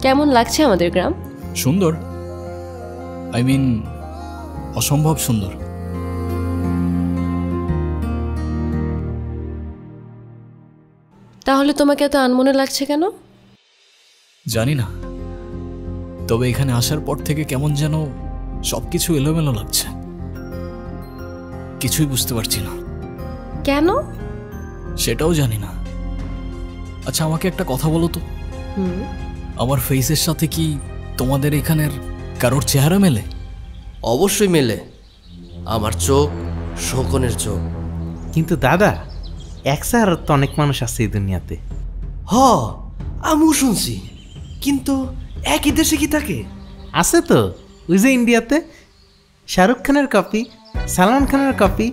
কেমন লাগছে আমাদের গ্রাম? সুন্দর, আই মিন অসম্ভব সুন্দর। তাহলে তোমাকে এত আনমনে লাগছে কেন? জানি না, তবে এখানে আসার পর থেকে কেমন যেন সবকিছু এলোমেলো লাগছে, কিছুই বুঝতে পারছি না। কেন? সেটাও জানি না। আচ্ছা, আমাকে একটা কথা বলো তো, আমার ফেসের সাথে কি তোমাদের এখানের কারোর চেহারা মেলে? অবশ্যই মেলে, আমার চোখ শোকনের চোখ। কিন্তু দাদা, একসার তো অনেক মানুষ আছে এই দুনিয়াতে। হ, আমিও শুনছি, কিন্তু একই দেশে কি থাকে? আছে তো, ওই যে ইন্ডিয়াতে শাহরুখ খানের কপি, সালমান খানের কপি।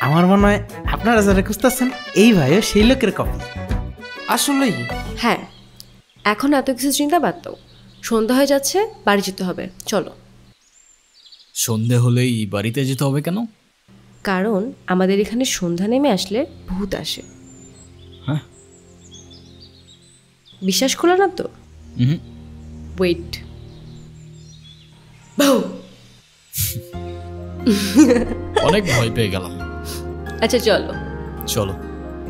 আমার মনে হয় আপনারা যারা খুঁজতেছেন এই ভাইও সেই লোকের কপি। আসলেই? হ্যাঁ, এখন এত কিছু চিন্তা বাদ দাও, সন্ধ্যা হয়ে যাচ্ছে, বাড়ি যেতে হবে, চলো। সন্ধে হলেই বাড়িতে যেতে হবে কেন? কারণ আমাদের এখানে সন্ধ্যা নেমে আসলে ভূত আসে। হ্যাঁ, বিশ্বাস করো না তো? ওয়েট। অনেক ভয় পেয়ে গেলাম। আচ্ছা চলো। চলো।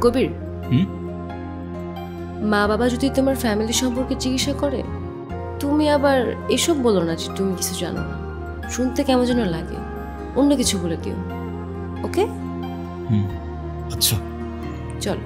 কবির, মা বাবা যদি তোমার ফ্যামিলি সম্পর্কে জিজ্ঞাসা করে, তুমি আবার এসব বলো না যে তুমি কিছু জানো না, শুনতে কেমন যেন লাগে, অন্য কিছু বলে দিও, ওকে? আচ্ছা চলো।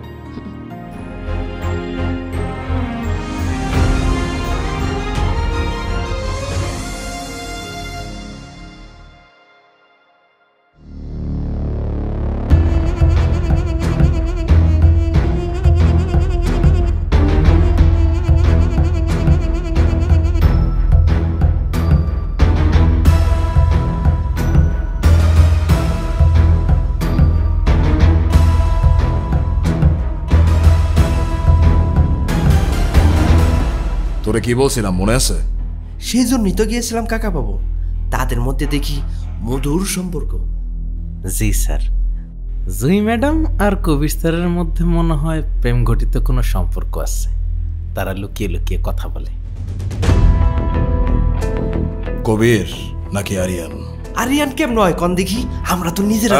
তোরে কি বলছিলাম মনে আছে? সেই জন্যই তো গিয়েছিলাম কাকা বাবু, তাদের মধ্যে দেখি মধুর সম্পর্ক। জি স্যার, জুই ম্যাডাম আর কবির স্যারের মধ্যে মনে হয় প্রেম ঘটিত কোনো সম্পর্ক আছে, তারা লুকিয়ে লুকিয়ে কথা বলে। কবির নাকি আরিয়ান? আরিয়ান কেমন নয় কন দেখি, আমরা তো নিজেরা।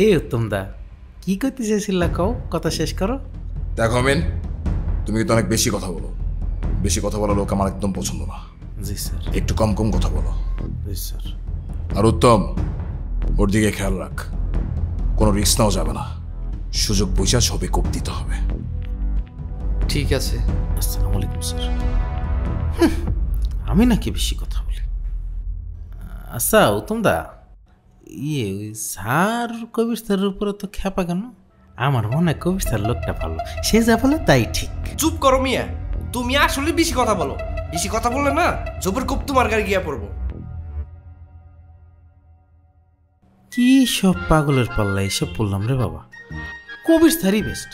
এই উত্তম দা, কি করতে চাইছিলা কও, কথা শেষ করো। দেখো মেন, তুমি কিন্তু অনেক বেশি কথা বলো, বেশি কথা বলা লোক আমার একদম পছন্দ না। জি স্যার। একটু কম কম কথা বলো। জি স্যার। আর উত্তম, ওর দিকে খেয়াল রাখ, কোনো রিস্ক নাও যাবে না, সুযোগ বুঝা সবে কোপ দিতে হবে। ঠিক আছে। আসসালামু আলাইকুম স্যার। আমি নাকি বেশি কথা বলি? আচ্ছা উত্তম দা, ওই স্যার কবির স্যারের উপরে তো খেপা কেন? আমার মনে হয় কবির স্যার লোকটা ভালো, সে যা বলে তাই ঠিক। চুপ করো মিয়া, তুমি আসলে বেশি কথা বলো, বেশি কথা বললে না জবর কোপ তোমার গাড়ি গিয়া পড়বো। কি সব পাগলের পাল্লা এসব বললাম রে বাবা, কবির স্যারই বেস্ট।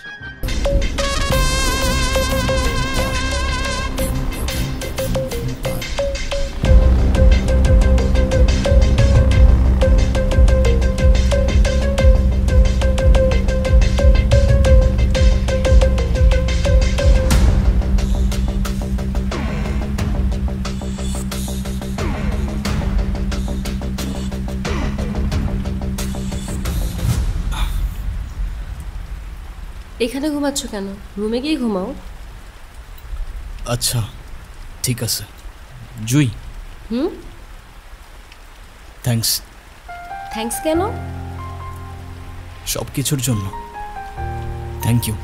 এখানে ঘুমাচ্ছ কেন? রুমে গিয়ে ঘুমাও। আচ্ছা ঠিক আছে। জুই, থ্যাঙ্কস। থ্যাঙ্কস কেন? সব কিছুর জন্য থ্যাংক ইউ।